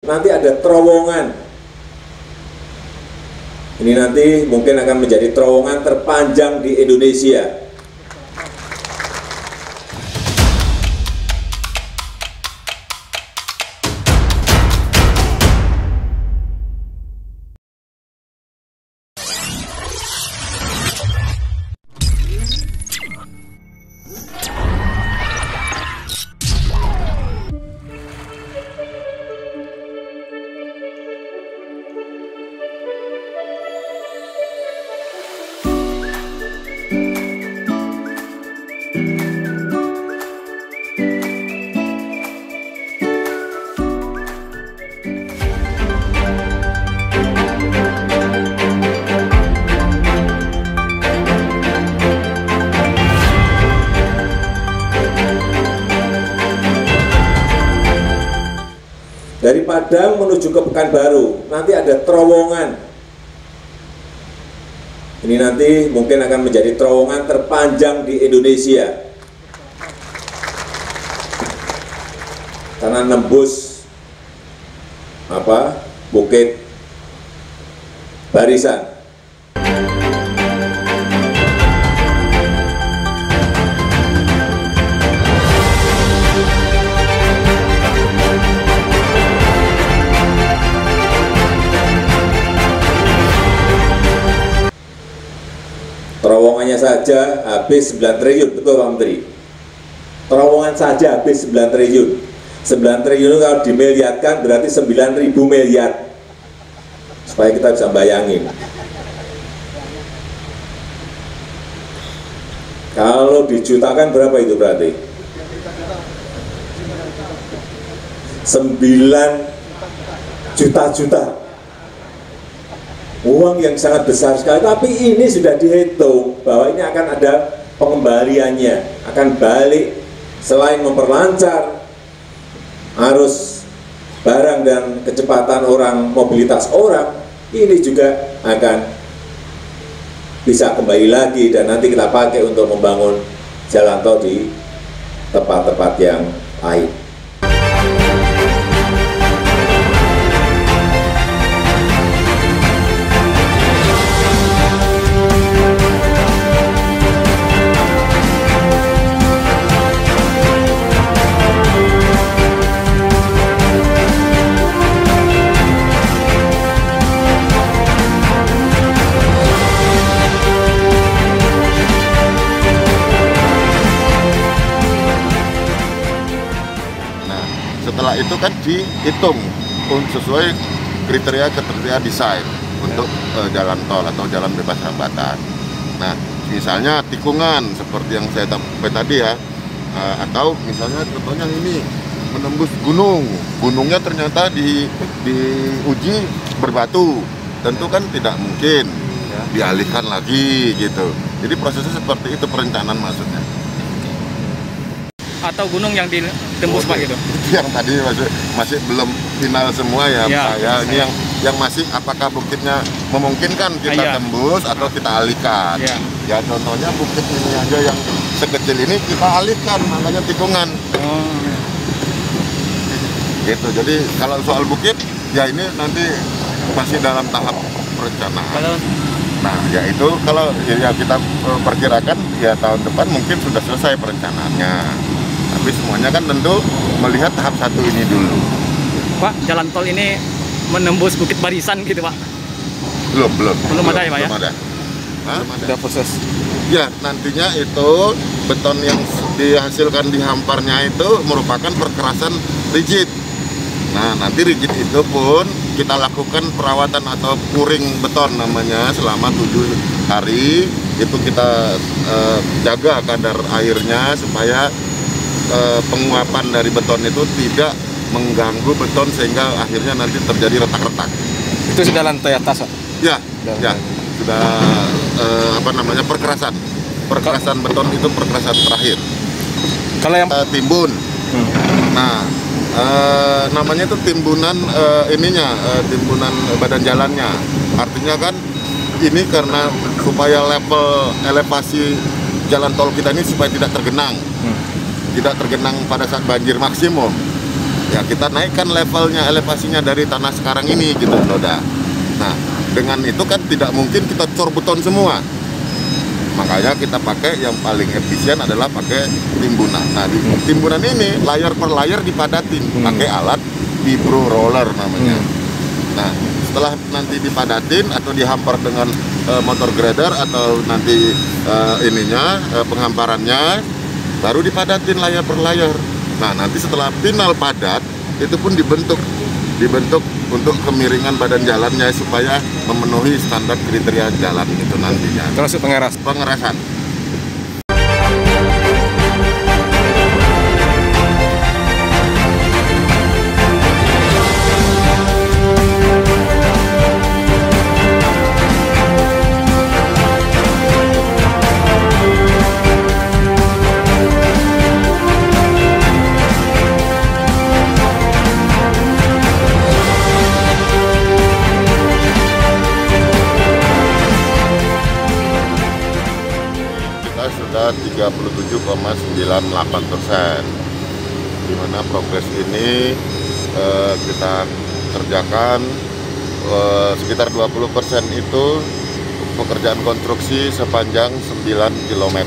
Nanti ada terowongan. Ini nanti mungkin akan menjadi terowongan terpanjang di Indonesia. Dari Padang menuju ke Pekanbaru, nanti ada terowongan. Ini nanti mungkin akan menjadi terowongan terpanjang di Indonesia. Karena nembus Bukit Barisan. Terowongannya saja habis 9 triliun, betul Pak Menteri? Terowongan saja habis 9 triliun. 9 triliun kalau dimiliarkan berarti 9.000 miliar. Supaya kita bisa bayangin. Kalau dijutakan berapa itu berarti? 9 juta. Uang yang sangat besar sekali, tapi ini sudah dihitung bahwa ini akan ada pengembaliannya, akan balik. Selain memperlancar arus barang dan kecepatan orang, mobilitas orang, ini juga akan bisa kembali lagi dan nanti kita pakai untuk membangun jalan tol di tempat-tempat yang lain. Setelah itu kan dihitung sesuai kriteria desain untuk jalan tol atau jalan bebas hambatan. Nah, misalnya tikungan seperti yang saya sampaikan tadi ya, atau misalnya contohnya ini menembus gunungnya ternyata diuji berbatu, tentu kan tidak mungkin dialihkan lagi gitu. Jadi prosesnya seperti itu perencanaan maksudnya. Atau gunung yang ditembus Pak gitu? Yang tadi masih belum final semua ya Pak ya. Ini yang masih apakah bukitnya memungkinkan kita tembus atau kita alihkan. Ya contohnya bukit ini aja yang sekecil ini kita alihkan, makanya tikungan. Gitu. Jadi kalau soal bukit ya ini nanti masih dalam tahap perencanaan. Nah ya itu kalau ya kita perkirakan ya tahun depan mungkin sudah selesai perencanaannya. Tapi semuanya kan tentu melihat tahap 1 ini dulu. Pak, jalan tol ini menembus Bukit Barisan gitu Pak? Belum ada ya Pak ya? Belum ada. Ada proses? Ya, nantinya itu beton yang dihasilkan di hamparnya itu merupakan perkerasan rigid. Nah, nanti rigid itu pun kita lakukan perawatan atau curing beton namanya selama 7 hari. Itu kita jaga kadar airnya supaya penguapan dari beton itu tidak mengganggu beton sehingga akhirnya nanti terjadi retak-retak. Itu sudah lantai atas Pak? Ya, sudah perkerasan beton itu perkerasan terakhir. Kalau yang timbun, nah namanya itu timbunan timbunan badan jalannya. Artinya kan ini karena supaya level elevasi jalan tol kita ini supaya tidak tergenang. Tidak tergenang pada saat banjir maksimum. ya kita naikkan levelnya, elevasinya dari tanah sekarang ini gitu Roda. Nah, dengan itu kan tidak mungkin kita cor beton semua. Makanya kita pakai yang paling efisien adalah pakai timbunan. Nah, di timbunan ini layar per layar dipadatin pakai alat vibro roller namanya. Nah, setelah nanti dipadatin atau dihampar dengan motor grader atau nanti penghamparannya, baru dipadatin layar per layar. Nah, nanti setelah final padat itu pun dibentuk untuk kemiringan badan jalannya supaya memenuhi standar kriteria jalan itu nantinya. Termasuk Pengerasan. Sudah 37,98%, di mana progres ini kita kerjakan sekitar 20% itu pekerjaan konstruksi sepanjang 9 km,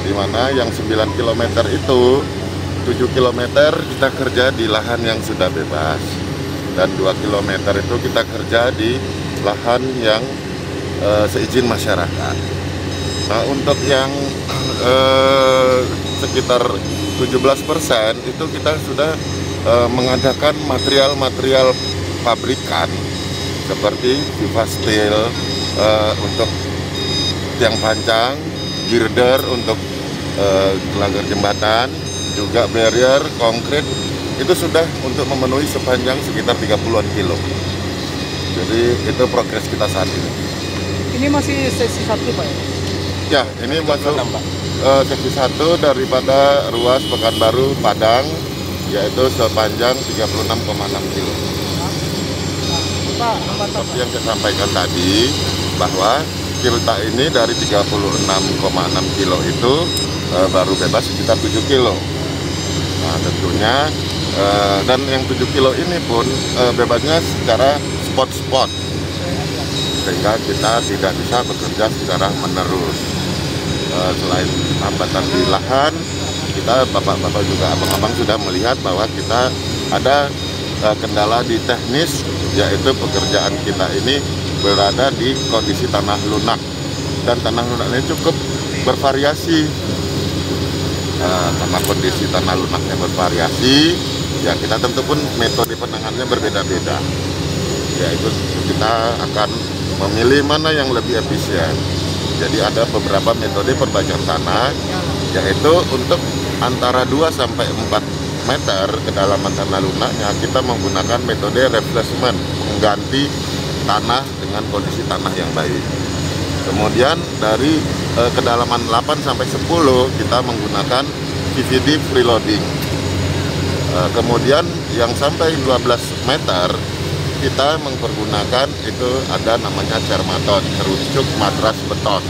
di mana yang 9 km itu 7 km kita kerja di lahan yang sudah bebas dan 2 km itu kita kerja di lahan yang seizin masyarakat. Nah, untuk yang sekitar 17% itu kita sudah mengadakan material-material pabrikan seperti Viva Steel untuk tiang pancang, girder untuk gelanggar jembatan, juga barrier, konkrit, itu sudah untuk memenuhi sepanjang sekitar 30-an kilo. Jadi itu progres kita saat ini. Ini masih sesi 1 Pak ya? Ya, ini masuk seksi 1 daripada ruas Pekanbaru Padang, yaitu sepanjang 36,6 kilo. Seperti yang saya sampaikan tadi, bahwa kita ini dari 36,6 kilo itu baru bebas sekitar 7 kilo. Nah, tentunya dan yang 7 kilo ini pun bebasnya secara spot-spot, sehingga kita tidak bisa bekerja secara menerus. Selain hambatan di lahan, kita bapak-bapak juga abang-abang sudah melihat bahwa kita ada kendala di teknis, yaitu pekerjaan kita ini berada di kondisi tanah lunak, dan tanah lunak ini cukup bervariasi. Karena kondisi tanah lunaknya bervariasi, ya kita tentu pun metode penanganannya berbeda-beda, yaitu kita akan memilih mana yang lebih efisien. Jadi ada beberapa metode perbaikan tanah, yaitu untuk antara 2 sampai 4 meter kedalaman tanah lunaknya kita menggunakan metode replacement, mengganti tanah dengan kondisi tanah yang baik. Kemudian dari kedalaman 8 sampai 10 kita menggunakan PVD preloading. Kemudian yang sampai 12 meter kita mempergunakan itu ada namanya cermaton, kerucuk matras beton.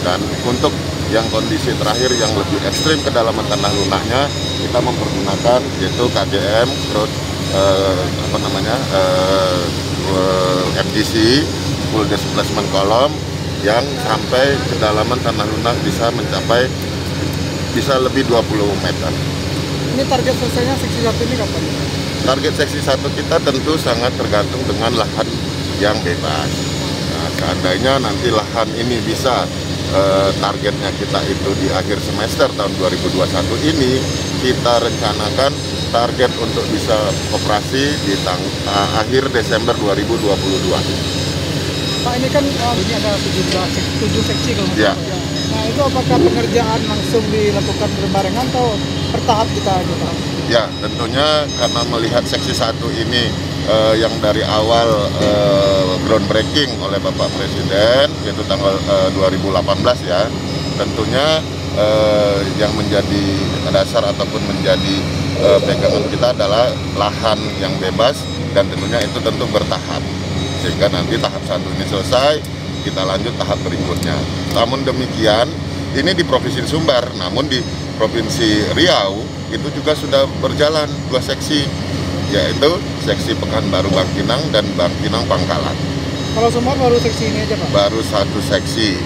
Dan untuk yang kondisi terakhir yang lebih ekstrim kedalaman tanah lunaknya, kita mempergunakan yaitu KDM, MDC, full displacement column, yang sampai kedalaman tanah lunak bisa mencapai lebih 20 meter. Ini target selesainya seksi 1 ini kapan? Target seksi 1 kita tentu sangat tergantung dengan lahan yang bebas. Nah, seandainya nanti lahan ini bisa targetnya kita itu di akhir semester tahun 2021 ini, kita rencanakan target untuk bisa operasi di akhir Desember 2022. Pak, ini kan ini ada 7 seksi kalau ya. Nah, itu apakah pengerjaan langsung dilakukan berbarengan atau bertahap kita? Ya, tentunya karena melihat seksi 1 ini yang dari awal groundbreaking oleh Bapak Presiden, yaitu tanggal 2018 ya, tentunya yang menjadi dasar ataupun menjadi pegangan kita adalah lahan yang bebas, dan tentunya itu tentu bertahap, sehingga nanti tahap 1 ini selesai, kita lanjut tahap berikutnya. Namun demikian, ini di Provinsi Sumbar, namun di Provinsi Riau itu juga sudah berjalan 2 seksi, yaitu seksi Pekanbaru Bangkinang dan Bangkinang Pangkalan. Kalau semua baru seksi ini aja Pak? Baru 1 seksi.